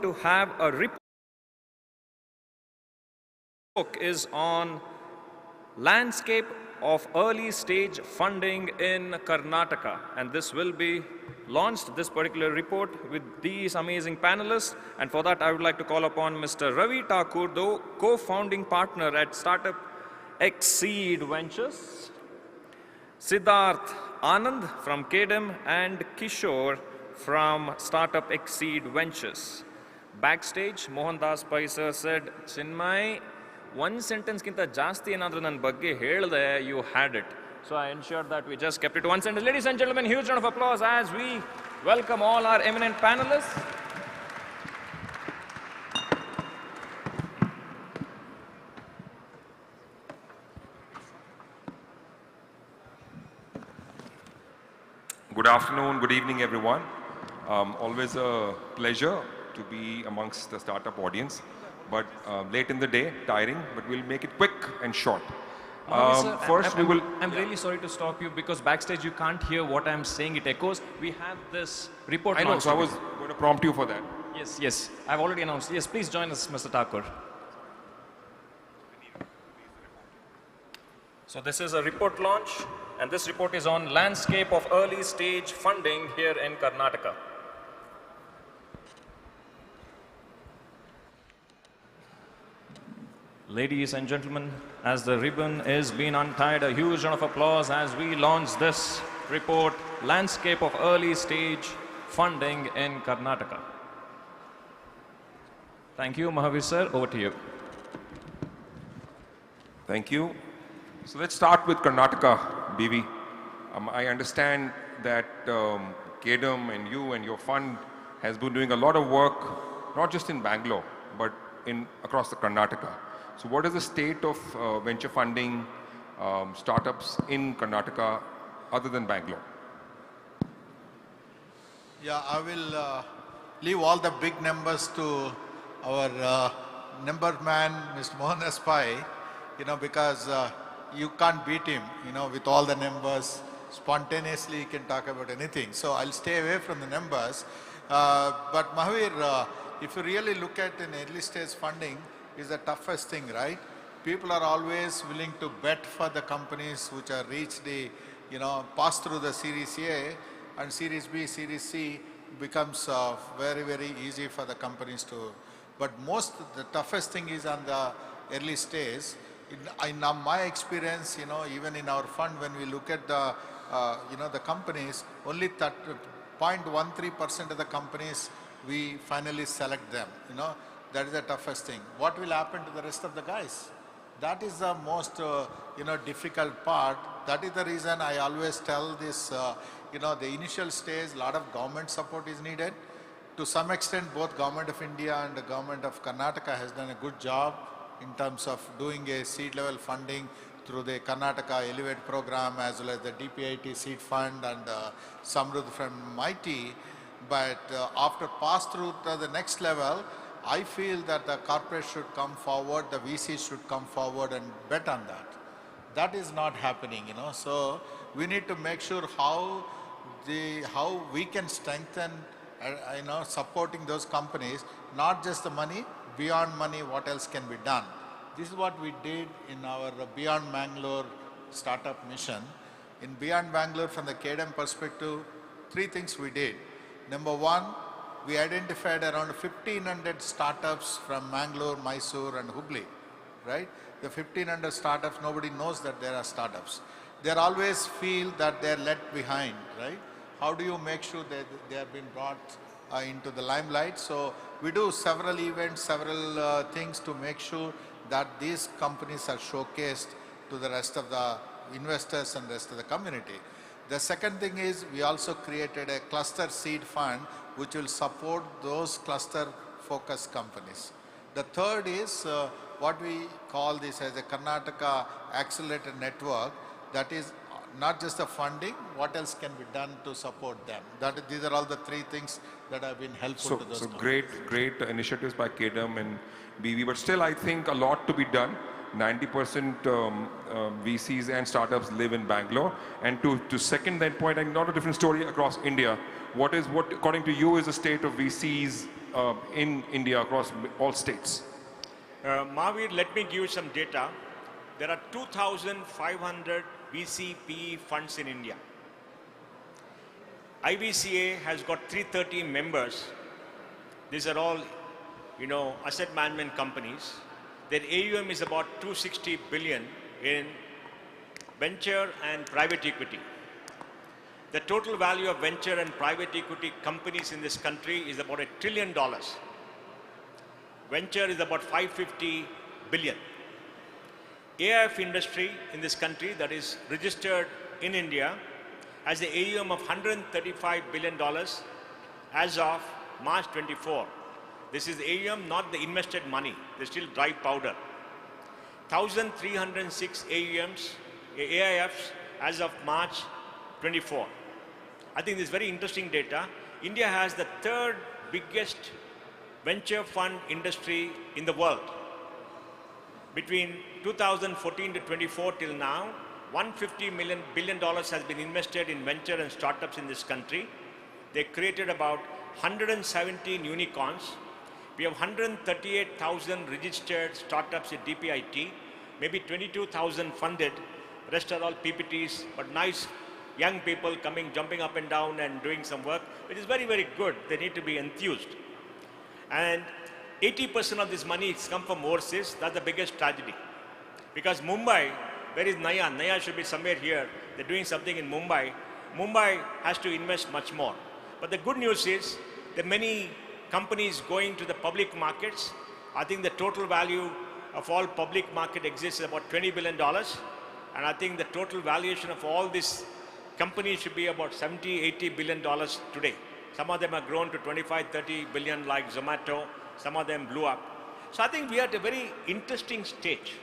to have a report is on landscape of early stage funding in Karnataka, and this will be launched, this particular report, with these amazing panelists. And for that I would like to call upon Mr. Ravi Thakur, the co-founding partner at Startup Exceed Ventures, Siddharth Anand from KDM, and Kishore from Startup Exceed Ventures. Backstage, Mohandas Paisa said, Chinmay, one sentence kinta jasti enadru nan bagge helde, you had it. So I ensured that we just kept it to one sentence. Ladies and gentlemen, huge round of applause as we welcome all our eminent panelists. Good afternoon, good evening, everyone. Always a pleasure to be amongst the startup audience, but late in the day, tiring, but we'll make it quick and short. I'm really sorry to stop you because backstage you can't hear what I'm saying. It echoes. We have this report. I know, so I was going to prompt you for that. Yes, I've already announced. Yes, please join us, Mr. Thakur. So this is a report launch, and this report is on landscape of early stage funding here in Karnataka. Ladies and gentlemen, as the ribbon is being untied, a huge round of applause as we launch this report, landscape of early stage funding in Karnataka. Thank you, Mahavir sir, over to you. Thank you. So let's start with Karnataka, BV. I understand that KDM and you and your fund has been doing a lot of work, not just in Bangalore, but across the Karnataka. So what is the state of venture funding startups in Karnataka other than Bangalore? Yeah, I will leave all the big numbers to our number man, Mr. Mohandas Pai, because you can't beat him, with all the numbers. Spontaneously, he can talk about anything. So I'll stay away from the numbers. But Mahavir, if you really look at an early stage funding, is the toughest thing, right? People are always willing to bet for the companies which are reached the, pass through the Series A, and Series B, Series C becomes very, very easy for the companies to. But the toughest thing is on the early stage. In my experience, even in our fund, when we look at the, the companies, only 0.13% of the companies we finally select them. That is the toughest thing. What will happen to the rest of the guys? That is the most, difficult part. That is the reason I always tell this, the initial stage, a lot of government support is needed. To some extent, both Government of India and the Government of Karnataka has done a good job in terms of doing a seed level funding through the Karnataka Elevate program as well as the DPIT seed fund and Samruddh from MIT. But after pass through to the next level, I feel that the corporate should come forward, the VC should come forward and bet on that. That is not happening, So we need to make sure how we can strengthen, supporting those companies, not just the money, beyond money, what else can be done. This is what we did in our Beyond Bangalore startup mission. In Beyond Bangalore, from the KDM perspective, 3 things we did. Number 1, we identified around 1,500 startups from Mangalore, Mysore and Hubli, right? The 1,500 startups, nobody knows that there are startups. They always feel that they're left behind, right? How do you make sure that they have been brought into the limelight? So we do several events, several things to make sure that these companies are showcased to the rest of the investors and rest of the community. The second thing is we also created a cluster seed fund which will support those cluster focused companies. The third is what we call this as a Karnataka Accelerator Network. That is not just the funding, what else can be done to support them. These are all the 3 things that have been helpful to those companies. Great initiatives by KDM and BV, but still I think a lot to be done. 90% VCs and startups live in Bangalore. And to second that point, and not a different story across India, what according to you is the state of VCs in India across all states? Mahavir, let me give you some data. There are 2,500 VC PE funds in India. IVCA has got 330 members. These are all, asset management companies. Their AUM is about 260 billion in venture and private equity. The total value of venture and private equity companies in this country is about $1 trillion. Venture is about 550 billion. AIF industry in this country that is registered in India has the AUM of $135 billion as of March 24. This is the AUM, not the invested money. There's still dry powder. 1,306 AIFs as of March 24. I think this is very interesting data. India has the third biggest venture fund industry in the world. Between 2014 to 24 till now, $150 billion has been invested in venture and startups in this country. They created about 117 unicorns. We have 138,000 registered startups at DPIT, maybe 22,000 funded. Rest are all PPTs, but nice young people coming, jumping up and down and doing some work, which is very, very good. They need to be enthused. And 80% of this money has come from overseas. That's the biggest tragedy. Because Mumbai, where is Naya? Naya should be somewhere here. They're doing something in Mumbai. Mumbai has to invest much more. But the good news is that many companies going to the public markets. I think the total value of all public market exists is about $20 billion. And I think the total valuation of all these companies should be about $70, $80 billion today. Some of them have grown to 25, 30 billion like Zomato. Some of them blew up. So I think we are at a very interesting stage.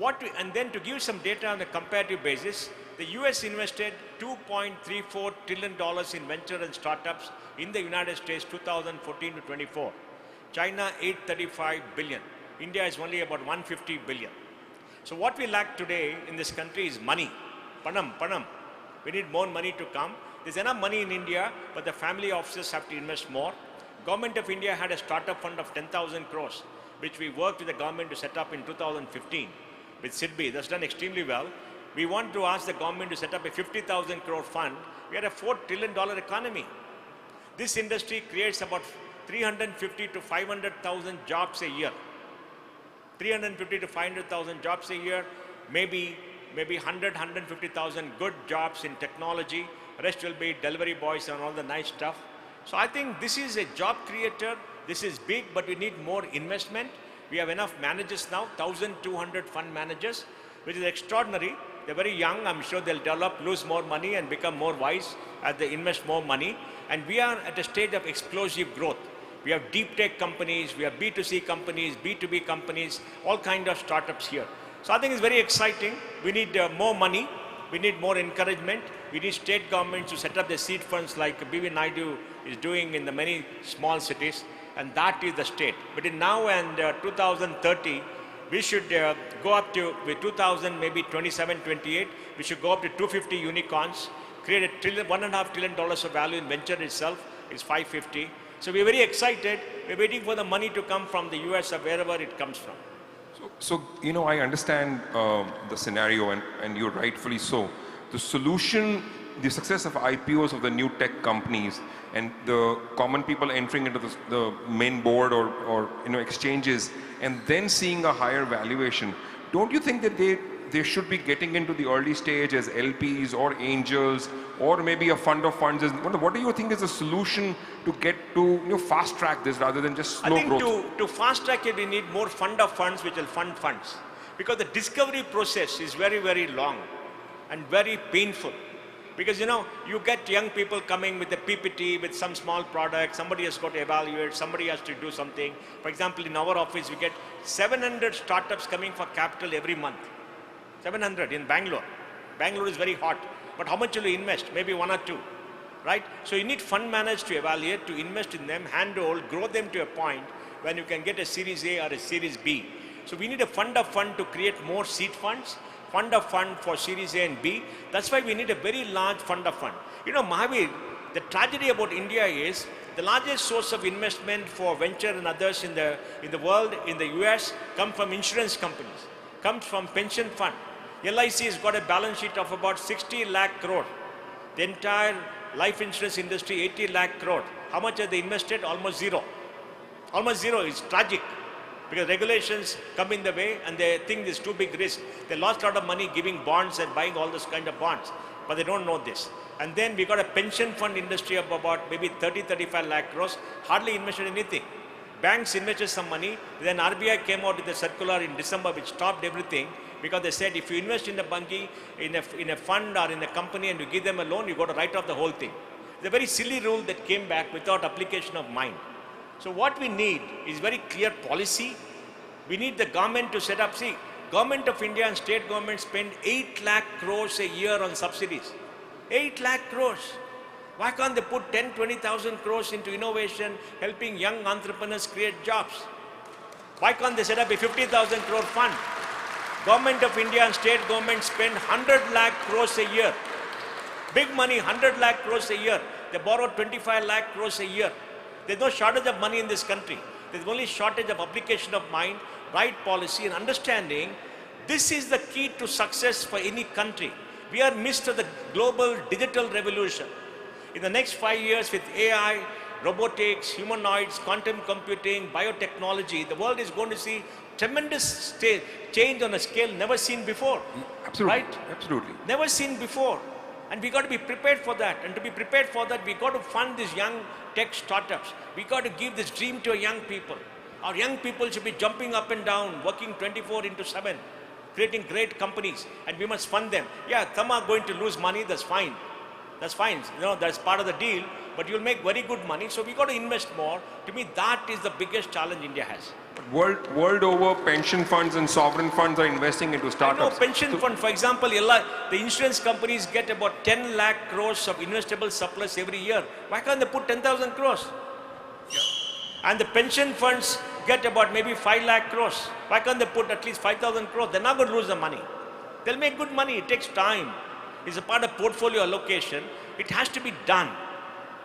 And then to give some data on a comparative basis, the US invested $2.34 trillion in venture and startups in the United States 2014 to 24. China 835 billion. India is only about 150 billion. So what we lack today in this country is money. Panam. We need more money to come. There's enough money in India, but the family offices have to invest more. Government of India had a startup fund of 10,000 crores, which we worked with the government to set up in 2015 with SIDBI. That's done extremely well. We want to ask the government to set up a 50,000 crore fund. We are a $4 trillion economy. This industry creates about 350 to 500,000 jobs a year. 350 to 500,000 jobs a year, maybe 100, 150,000 good jobs in technology. Rest will be delivery boys and all the nice stuff. So I think this is a job creator. This is big, but we need more investment. We have enough managers now, 1,200 fund managers, which is extraordinary. They're very young. I'm sure they'll develop, lose more money and become more wise as they invest more money. And we are at a stage of explosive growth. We have deep tech companies, we have B2C companies, B2B companies, all kinds of startups here. So I think it's very exciting. We need more money. We need more encouragement. We need state governments to set up the seed funds like Naidu is doing in the many small cities. And that is the state. Between now and 2030, we should go up to, with 2000, maybe 27, 28, we should go up to 250 unicorns, create $1.5 trillion of value in venture itself, is 550. So we're very excited. We're waiting for the money to come from the US or wherever it comes from. So I understand the scenario, and you're rightfully so. The solution, the success of IPOs of the new tech companies and the common people entering into the main board or exchanges and then seeing a higher valuation, don't you think that they should be getting into the early stage as LPs or angels or maybe a fund of funds? What do you think is the solution to get to fast track this rather than just slow growth? I think to fast track it, we need more fund of funds which will fund funds. Because the discovery process is very, very long and very painful. Because you get young people coming with a PPT, with some small product, somebody has got to evaluate, somebody has to do something. For example, in our office, we get 700 startups coming for capital every month. 700 in Bangalore. Bangalore is very hot. But how much will you invest? Maybe one or two, right? So you need fund managers to evaluate, to invest in them, handhold, grow them to a point when you can get a Series A or a Series B. So we need a fund of fund to create more seed funds, fund of fund for Series A and B. That's why we need a very large fund of fund. Mahavir, the tragedy about India is the largest source of investment for venture and others in the world, in the US, come from insurance companies, comes from pension fund. LIC has got a balance sheet of about 60 lakh crore. The entire life insurance industry, 80 lakh crore. How much have they invested? Almost zero. Almost zero. It's tragic because regulations come in the way and they think there's too big risk. They lost a lot of money giving bonds and buying all this kind of bonds, but they don't know this. And then we got a pension fund industry of about maybe 35 lakh crores, hardly invested anything. Banks invested some money, then RBI came out with a circular in December which stopped everything because they said if you invest in a banking, in a fund or in a company and you give them a loan, you got to write off the whole thing. It's a very silly rule that came back without application of mind. So what we need is very clear policy. We need the government to set up, see, Government of India and state government spend 8 lakh crores a year on subsidies. 8 lakh crores. Why can't they put 10, 20,000 crores into innovation, helping young entrepreneurs create jobs? Why can't they set up a 50,000 crore fund? Government of India and state government spend 100 lakh crores a year. Big money, 100 lakh crores a year. They borrow 25 lakh crores a year. There's no shortage of money in this country. There's only shortage of application of mind, right policy and understanding. This is the key to success for any country. We are midst of the global digital revolution. In the next 5 years with AI, robotics, humanoids, quantum computing, biotechnology, the world is going to see tremendous change on a scale never seen before. Absolutely. Right? Absolutely. Never seen before. And we got to be prepared for that. And to be prepared for that, we got to fund these young tech startups. We got to give this dream to young people. Our young people should be jumping up and down, working 24/7, creating great companies, and we must fund them. Yeah, some are going to lose money, that's fine. That's fine. You know, that's part of the deal, but you'll make very good money. So we got to invest more. To me, that is the biggest challenge India has. World over, pension funds and sovereign funds are investing into startups. No, pension fund, for example, the insurance companies get about 10 lakh crores of investable surplus every year. Why can't they put 10,000 crores? Yeah. And the pension funds get about maybe 5 lakh crores. Why can't they put at least 5,000 crores? They're not going to lose the money. They'll make good money. It takes time. It's a part of portfolio allocation. It has to be done.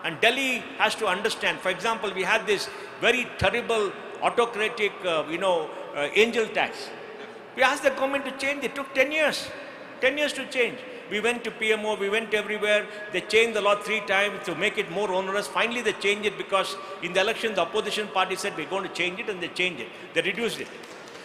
And Delhi has to understand. For example, we had this very terrible autocratic, angel tax. We asked the government to change. It took 10 years. 10 years to change. We went to PMO, we went everywhere. They changed the law 3 times to make it more onerous. Finally, they changed it because in the election, the opposition party said, we're going to change it, and they changed it. They reduced it.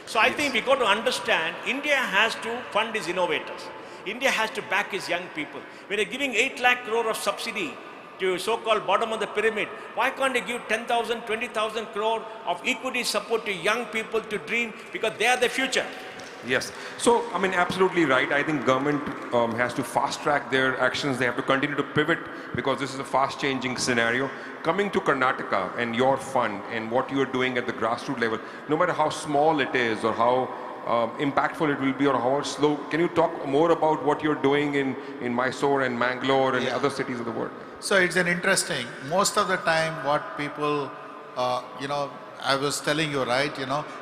So I think we got to understand, India has to fund its innovators. India has to back its young people. When they're giving 8 lakh crore of subsidy to so-called bottom of the pyramid, why can't they give 10,000, 20,000 crore of equity support to young people to dream, because they are the future. Yes. So, I mean, absolutely right. I think government has to fast-track their actions. They have to continue to pivot because this is a fast-changing scenario. Coming to Karnataka and your fund and what you are doing at the grassroots level, no matter how small it is or how impactful it will be or how slow, can you talk more about what you're doing in Mysore and Mangalore and other cities of the world? So it's an interesting, most of the time what people, I was telling you, right,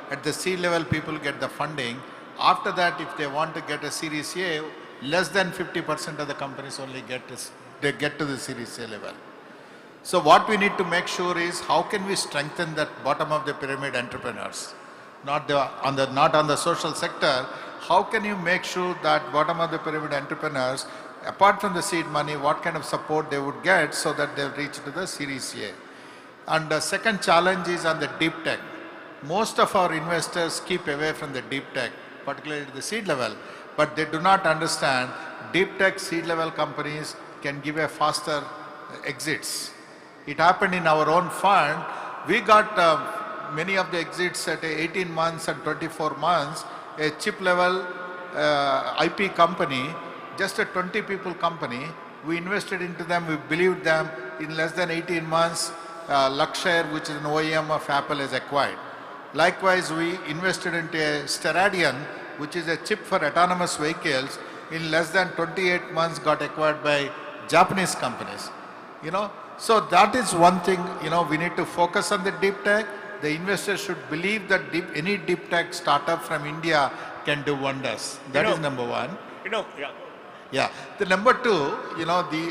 at the seed level people get the funding. After that, if they want to get a Series A, less than 50% of the companies only get to the Series A level. So what we need to make sure is how can we strengthen that bottom of the pyramid entrepreneurs, not on the social sector. How can you make sure that bottom of the pyramid entrepreneurs, apart from the seed money, what kind of support they would get so that they'll reach to the Series A. And the second challenge is on the deep tech. Most of our investors keep away from the deep tech, particularly at the seed level, but they do not understand deep tech seed level companies can give a faster exits. It happened in our own fund. We got many of the exits at 18 months and 24 months, a chip level IP company, just a 20 people company. We invested into them, we believed them. In less than 18 months, Luxshare, which is an OEM of Apple, is acquired. Likewise, we invested into a Steradian, which is a chip for autonomous vehicles. In less than 28 months, got acquired by Japanese companies. So that is one thing. We need to focus on the deep tech. The investors should believe that any deep tech startup from India can do wonders. That is number one. Yeah. The number two,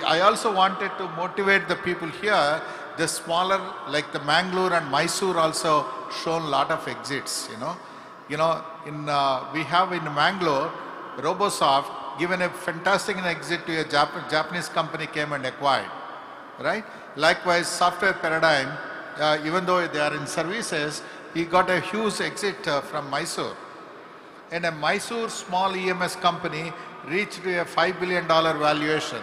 I also wanted to motivate the people here. the smaller, like the Mangalore and Mysore also shown a lot of exits, we have in Mangalore, Robosoft given a fantastic exit to a Japanese company came and acquired, right? Likewise, Software Paradigm, even though they are in services, he got a huge exit from Mysore. And a Mysore small EMS company reached to a $5 billion valuation.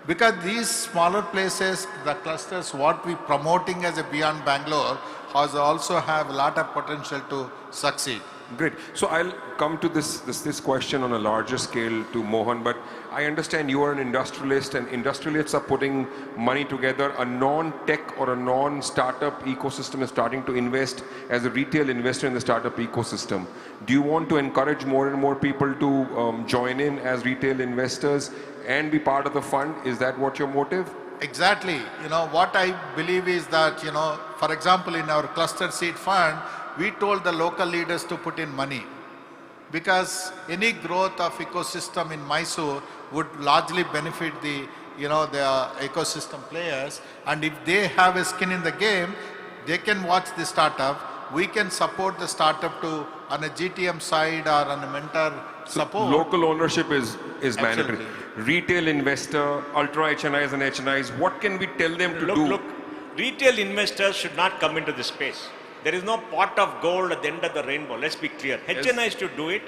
Because these smaller places, the clusters, what we promoting as a Beyond Bangalore, also have a lot of potential to succeed. Great. So I'll come to this question on a larger scale to Mohan, but I understand you are an industrialist and industrialists are putting money together. A non-tech or a non-startup ecosystem is starting to invest as a retail investor in the startup ecosystem. Do you want to encourage more and more people to join in as retail investors and be part of the fund? Is that what your motive? Exactly. What I believe is that, for example, in our cluster seed fund, we told the local leaders to put in money because any growth of ecosystem in Mysore would largely benefit the ecosystem players. And if they have a skin in the game, they can watch the startup. We can support the startup to on a GTM side or on a mentor support. Local ownership is mandatory. Absolutely. Retail investor, ultra HNIs and HNIs, what can we tell them to do? Look, retail investors should not come into this space. There is no pot of gold at the end of the rainbow. Let's be clear. HNIs should do it.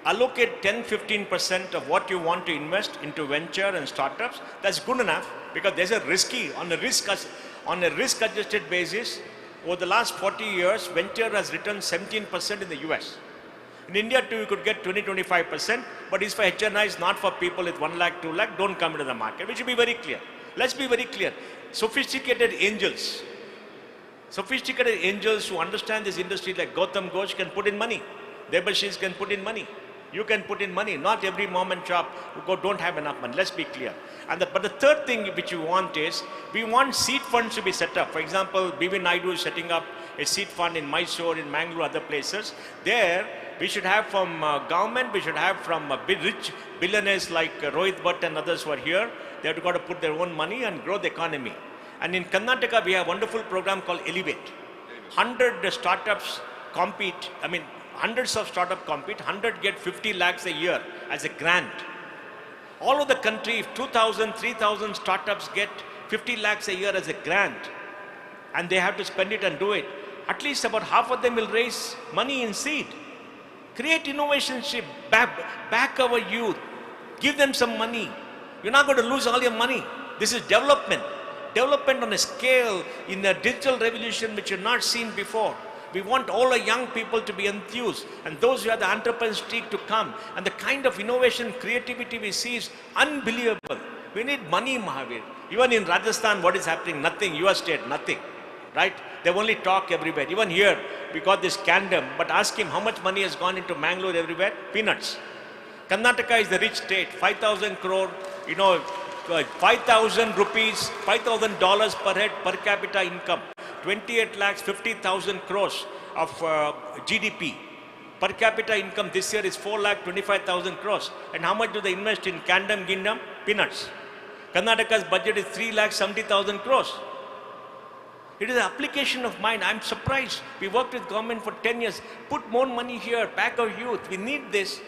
Allocate 10-15% of what you want to invest into venture and startups. That's good enough because there's a risky, on a risk-adjusted basis, over the last 40 years, venture has returned 17% in the US. In India too, you could get 20-25%, but it's for HNIs, not for people with 1 lakh, 2 lakh, don't come into the market. We should be very clear. Let's be very clear. Sophisticated angels who understand this industry like Gautam Ghosh can put in money. Debashis can put in money. You can put in money. Not every mom and shop who don't have enough money. Let's be clear. But the third thing which we want is, we want seed funds to be set up. For example, Naidu is setting up a seed fund in Mysore, in Mangalore, other places. There, we should have from government, we should have from rich billionaires like Rohit Bhatt and others who are here. They have got to put their own money and grow the economy. And in Karnataka, we have a wonderful program called Elevate. 100 startups compete, hundreds of startups compete, 100 get 50 lakhs a year as a grant. All over the country, if 2,000, 3,000 startups get 50 lakhs a year as a grant, and they have to spend it and do it, at least about half of them will raise money in seed. Create innovationship, back our youth, give them some money. You're not going to lose all your money. This is development. Development on a scale in the digital revolution which you've not seen before. We want all our young people to be enthused and those who have the entrepreneur streak to come. And the kind of innovation, creativity we see is unbelievable. We need money, Mahavir. Even in Rajasthan, what is happening? Nothing. Your state, nothing. Right? They only talk everywhere. Even here, we got this Candom, but ask him how much money has gone into Mangalore everywhere? Peanuts. Karnataka is the rich state, 5,000 crore, 5,000 rupees, $5,000 per head per capita income, 28 lakhs, 50,000 crores of GDP. Per capita income this year is 4 lakh 25,000 crores. And how much do they invest in Candom, Gindam? Peanuts. Karnataka's budget is 3 lakh 70,000 crores. It is an application of mind. I'm surprised. We worked with government for 10 years. Put more money here, back our youth. We need this.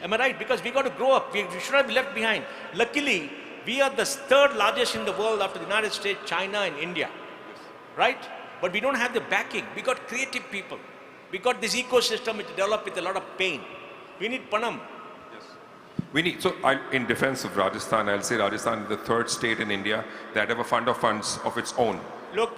Am I right? Because we got to grow up. We should not be left behind. Luckily, we are the third largest in the world after the United States, China and India. Right? But we don't have the backing. We got creative people. We got this ecosystem which developed with a lot of pain. We need Panam. In defense of Rajasthan, I'll say Rajasthan is the third state in India that have a fund of funds of its own. Look,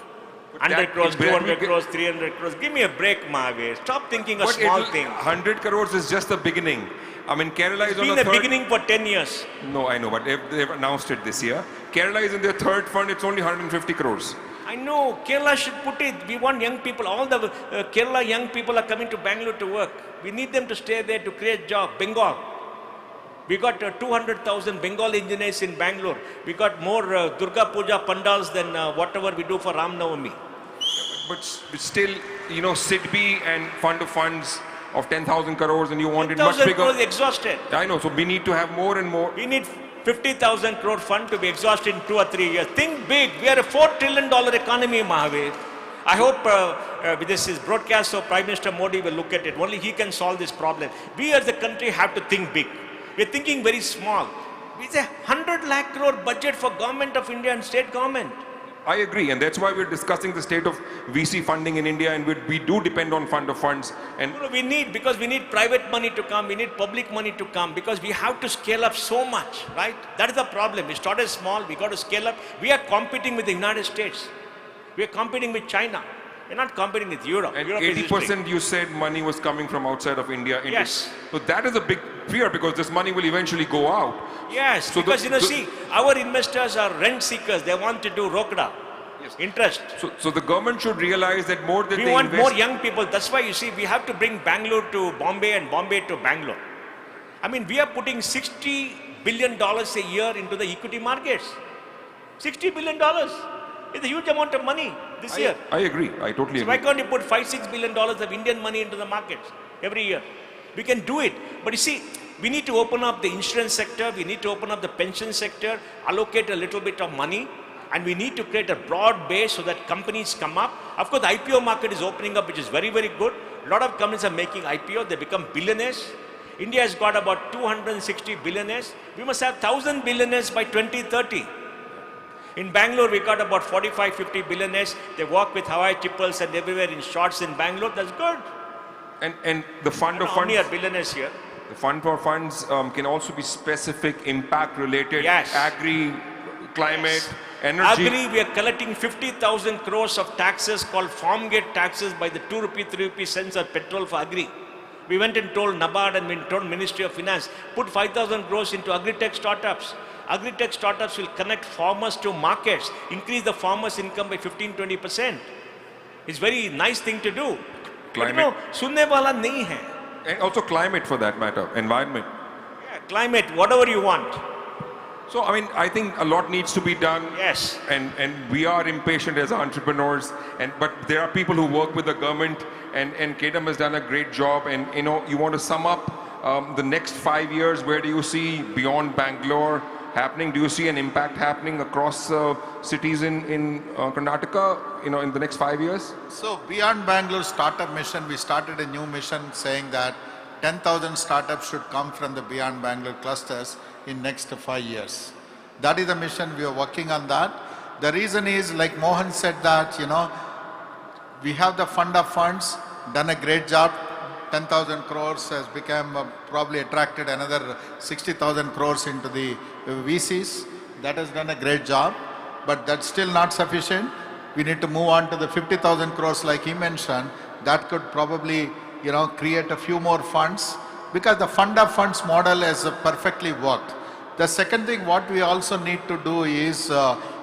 100 crores, 200 crores, 300 crores. Give me a break, Mahavir. Stop thinking a small thing. 100 crores is just the beginning. Kerala is on the third. It's been the beginning for 10 years. No, I know, but they've announced it this year. Kerala is in their third fund. It's only 150 crores. I know. Kerala should put it. We want young people. All the Kerala young people are coming to Bangalore to work. We need them to stay there to create jobs. Bengal. We got 200,000 Bengal engineers in Bangalore. We got more Durga Puja pandals than whatever we do for Ram Navami. But still, SIDBI and fund of funds of 10,000 crores and you want it much bigger. 10,000 crores exhausted. I know, so we need to have more and more. We need 50,000 crore fund to be exhausted in 2 or 3 years. Think big. We are a $4 trillion economy, Mahavir. I hope this is broadcast, so Prime Minister Modi will look at it. Only he can solve this problem. We as a country have to think big. We're thinking very small. It's a 100 lakh crore budget for government of India and state government. I agree, and that's why we're discussing the state of VC funding in India, and we do depend on fund of funds. And No, we need, because we need private money to come, we need public money to come, because we have to scale up so much, right? That is the problem. We started small, we got to scale up. We are competing with the United States. We are competing with China. We're not competing with Europe. And Europe is 80% you said money was coming from outside of India. Yes. So that is a big fear, because this money will eventually go out. Yes, So because see, our investors are rent seekers. They want to do rokda, interest. So the government should realize that more than We they want invest. more young people. That's why you see, we have to bring Bangalore to Bombay and Bombay to Bangalore. I mean, we are putting $60 billion a year into the equity markets. $60 billion is a huge amount of money this year. I agree. I totally So why agree. can't you put $5-6 billion of Indian money into the markets every year? We can do it. But you see, we need to open up the insurance sector, we need to open up the pension sector, allocate a little bit of money, and we need to create a broad base so that companies come up. Of course, the IPO market is opening up, which is very, very good. A lot of companies are making IPO, they become billionaires. India has got about 260 billionaires. We must have 1,000 billionaires by 2030. In Bangalore, we got about 45-50 billionaires. They walk with Hawaii chippals and everywhere in shorts in Bangalore. That's good. And the fund of How many funds. are billionaires here? The fund for funds can also be specific, impact related, Yes. agri, climate, energy. Agri, we are collecting 50,000 crores of taxes called farm gate taxes by the 2 rupee, 3 rupee cents of petrol for agri. We went and told NABARD and we told Ministry of Finance, put 5,000 crores into agri-tech startups. Agri-tech startups will connect farmers to markets, increase the farmers' income by 15-20%. It's very nice thing to do. But you Climate. know, sunne wala nahi hai. And also climate for that matter, environment. Yeah, climate, whatever you want. So, I mean, I think a lot needs to be done. Yes. And we are impatient as entrepreneurs. But there are people who work with the government, and KDM has done a great job. And, you know, you want to sum up the next 5 years, where do you see beyond Bangalore happening? Do you see an impact happening across cities in Karnataka, you know, in the next 5 years? So beyond Bangalore startup mission, we started a new mission saying that 10,000 startups should come from the beyond Bangalore clusters in next 5 years. That is the mission. We are working on that. The reason is, like Mohan said, that, you know, we have the fund of funds, done a great job. 10,000 crores has become probably attracted another 60,000 crores into the VCs. That has done a great job, but that's still not sufficient. We need to move on to the 50,000 crores like he mentioned. That could probably, you know, create a few more funds, because the fund of funds model has perfectly worked. The second thing what we also need to do is,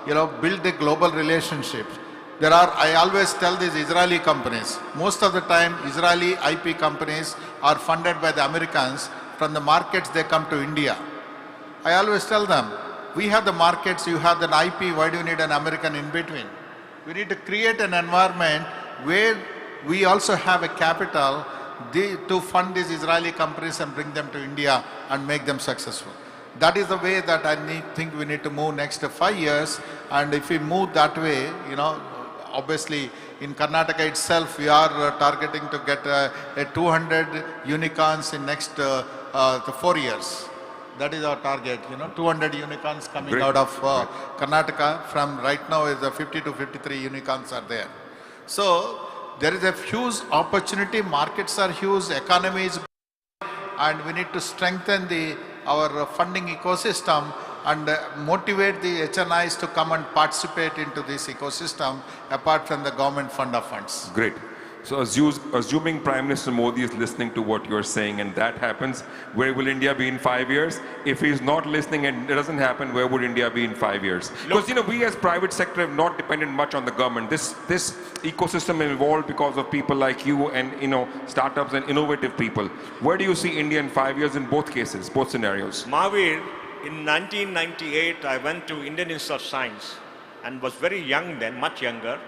you know, build the global relationships. There are, I always tell these Israeli companies, most of the time Israeli IP companies are funded by the Americans. From the markets they come to India. I always tell them, we have the markets, you have the IP, why do you need an American in between? We need to create an environment where we also have a capital to fund these Israeli companies and bring them to India and make them successful. That is the way that think we need to move next 5 years. And if we move that way, you know, obviously in Karnataka itself, we are targeting to get 200 unicorns in next 4 years. That is our target, you know, 200 unicorns coming Great. out of Karnataka. From right now is 50 to 53 unicorns are there. So there is a huge opportunity, markets are huge, economy is good, and we need to strengthen our funding ecosystem and motivate the HNIs to come and participate into this ecosystem apart from the government fund of funds. Great. So assuming Prime Minister Modi is listening to what you're saying and that happens, where will India be in 5 years? If he's not listening and it doesn't happen, where would India be in 5 years? Because, you know, we as private sector have not depended much on the government. This ecosystem evolved because of people like you and, you know, startups and innovative people. Where do you see India in 5 years in both cases, both scenarios? Mahavir, in 1998, I went to Indian Institute of Science and was very young then, much younger.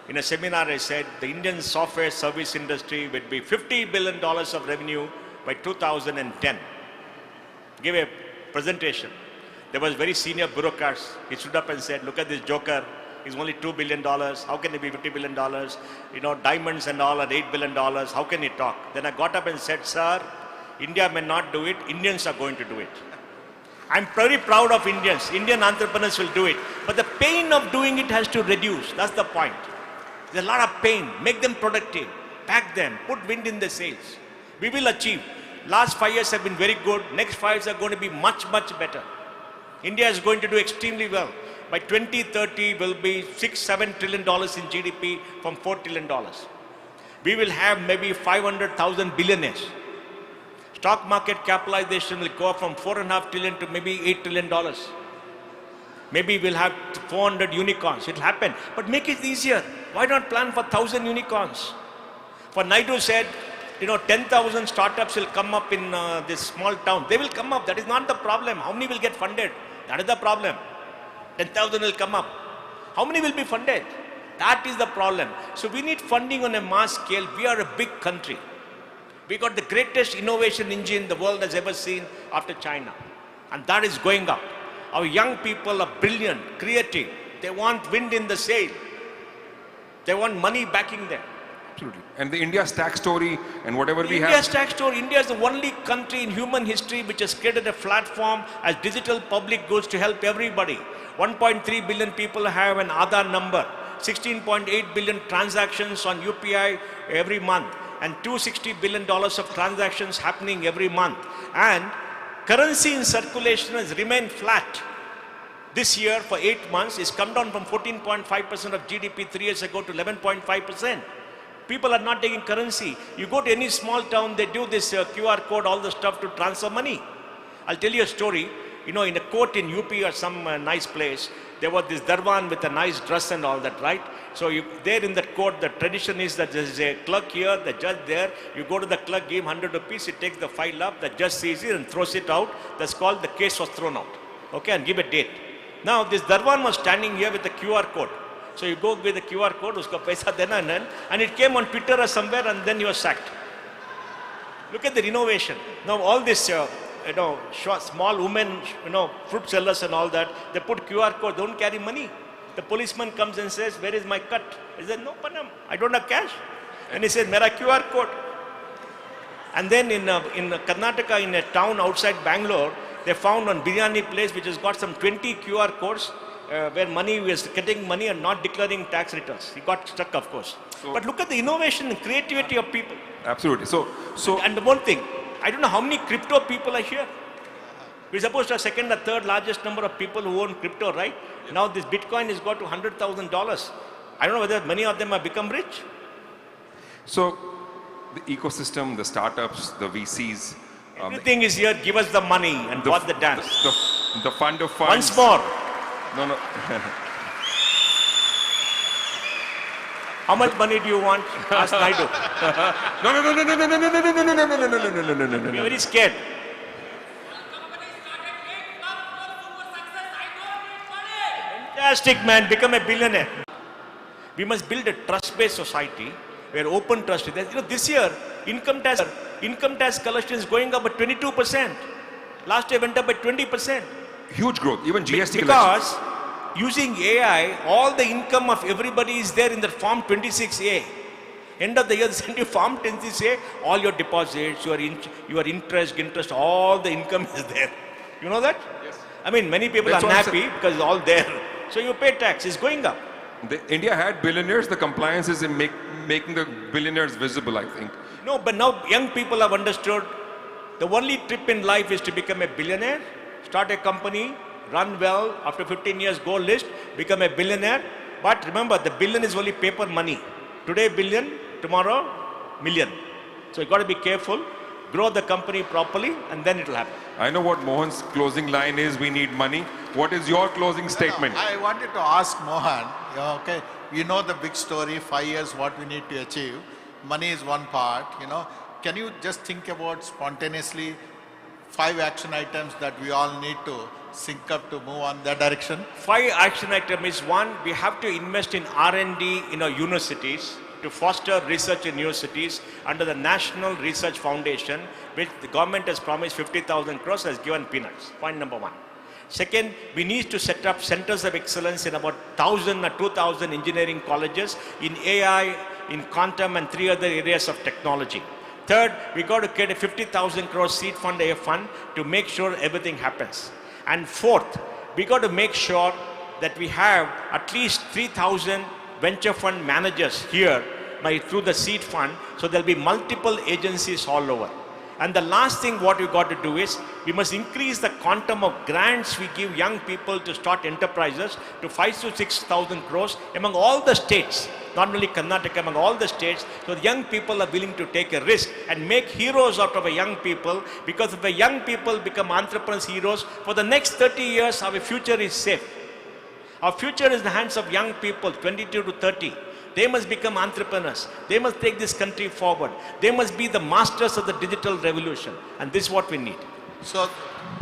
In a seminar, I said the Indian software service industry would be $50 billion of revenue by 2010. Give a presentation. There was very senior bureaucrats. He stood up and said, look at this joker. He's only $2 billion. How can he be $50 billion? You know, diamonds and all are $8 billion. How can he talk? Then I got up and said, sir, India may not do it. Indians are going to do it. I'm very proud of Indians. Indian entrepreneurs will do it. But the pain of doing it has to reduce. That's the point. There's a lot of pain. Make them productive. Pack them. Put wind in the sails. We will achieve. Last 5 years have been very good. Next 5 years are going to be much, much better. India is going to do extremely well. By 2030, will be $6-7 trillion in GDP from $4 trillion. We will have maybe 500,000 billionaires. Stock market capitalization will go up from $4.5 trillion to maybe $8 trillion. Maybe we'll have 400 unicorns. It'll happen. But make it easier. Why not plan for 1,000 unicorns? For Naidu said, you know, 10,000 startups will come up in this small town. They will come up. That is not the problem. How many will get funded? That is the problem. 10,000 will come up. How many will be funded? That is the problem. So we need funding on a mass scale. We are a big country. We got the greatest innovation engine the world has ever seen after China. And that is going up. Our young people are brilliant, creative. They want wind in the sail. They want money backing them. Absolutely. And the India stack story and whatever we have. India stack story. India is the only country in human history which has created a platform as digital public goods to help everybody. 1.3 billion people have an Aadhaar number. 16.8 billion transactions on UPI every month. And $260 billion of transactions happening every month. And currency in circulation has remained flat. This year, for 8 months, it's come down from 14.5% of GDP 3 years ago to 11.5%. People are not taking currency. You go to any small town, they do this QR code, all the stuff to transfer money. I'll tell you a story. You know, in a court in UP or some nice place, there was this darwan with a nice dress and all that, right? So there in that court, the tradition is that there is a clerk here, the judge there. You go to the clerk, give him 100 rupees, he takes the file up, the judge sees it and throws it out. That's called the case was thrown out. Okay, and give a date. Now, this darwan was standing here with the QR code. So you go with the QR code, uska paisa dena, and it came on Twitter or somewhere, and then he was sacked. Look at the innovation. Now all this, small women, fruit sellers and all that, they put QR code, don't carry money. The policeman comes and says, where is my cut? He said, no, Panam, I don't have cash. And he said, Mera QR code. And then in Karnataka, in a town outside Bangalore, they found one biryani place which has got some 20 QR codes where money was getting money and not declaring tax returns. He got stuck, of course. So, but look at the innovation and creativity of people. Absolutely. And the one thing, I don't know how many crypto people are here. We're supposed to have second or third largest number of people who own crypto, right? Yeah. Now this Bitcoin has got to $100,000. I don't know whether many of them have become rich. So the ecosystem, the startups, the VCs. Everything is here. Give us the money and watch the dance. The fund of funds. Once more. No. How much money do you want? Ask Naidu. No. You're very scared. Fantastic, man. Become a billionaire. We must build a trust-based society where open trust is there. This year, income tax collection is going up by 22%. Last year went up by 20%. Huge growth, even GST because using AI, all the income of everybody is there in the Form 26A. End of the year, they send you Form 26A, all your deposits, your interest, all the income is there. You know that? Yes. I mean, many people are unhappy because it's all there. So you pay tax, it's going up. India had billionaires, the compliance is in making the billionaires visible, I think. No, but now young people have understood the only trip in life is to become a billionaire, start a company, run well, after 15 years go list, become a billionaire. But remember, the billion is only paper money. Today billion, tomorrow million. So you got to be careful, grow the company properly, and then it will happen. I know what Mohan's closing line is, we need money. What is your closing statement? I wanted to ask Mohan, okay, you know the big story, 5 years, what we need to achieve. Money is one part, Can you just think about spontaneously 5 action items that we all need to sync up to move on that direction? 5 action items is one, we have to invest in R&D in our universities to foster research in universities under the National Research Foundation, which the government has promised 50,000 crores, has given peanuts. Point number 1. Second, we need to set up centers of excellence in about 1,000 or 2,000 engineering colleges in AI, in quantum, and 3 other areas of technology. Third, we got to get a 50,000 crore seed fund, a fund, to make sure everything happens. And fourth, we got to make sure that we have at least 3,000 venture fund managers here through the seed fund, so there'll be multiple agencies all over. And the last thing what we got to do is, we must increase the quantum of grants we give young people to start enterprises to 5,000 to 6,000 crores among all the states, not only Karnataka, among all the states, so the young people are willing to take a risk and make heroes out of a young people, because if the young people become entrepreneurs, heroes, for the next 30 years, our future is safe. Our future is in the hands of young people, 22 to 30. They must become entrepreneurs. They must take this country forward. They must be the masters of the digital revolution. And this is what we need. So,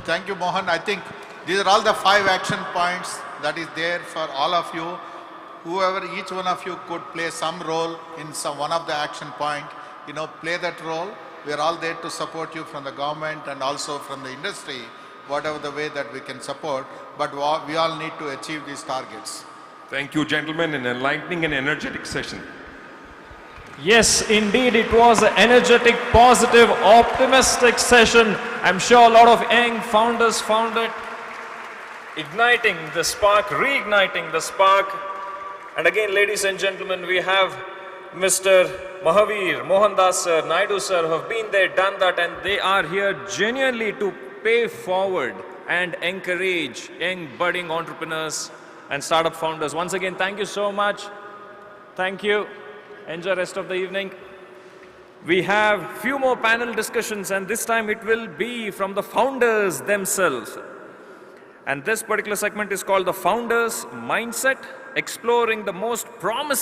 thank you, Mohan. I think these are all the 5 action points that is there for all of you. Whoever, each one of you could play some role in one of the action point, play that role. We are all there to support you from the government and also from the industry, whatever the way that we can support. But we all need to achieve these targets. Thank you, gentlemen, an enlightening and energetic session. Yes, indeed, it was an energetic, positive, optimistic session. I'm sure a lot of young founders found it igniting the spark, reigniting the spark. And again, ladies and gentlemen, we have Mr. Mahavir, Mohandas sir, Naidu sir, who have been there, done that, and they are here genuinely to pay forward and encourage young budding entrepreneurs and startup founders. Once again, thank you so much. Thank you. Enjoy rest of the evening. We have few more panel discussions, and this time it will be from the founders themselves. And this particular segment is called the Founders Mindset, exploring the most promising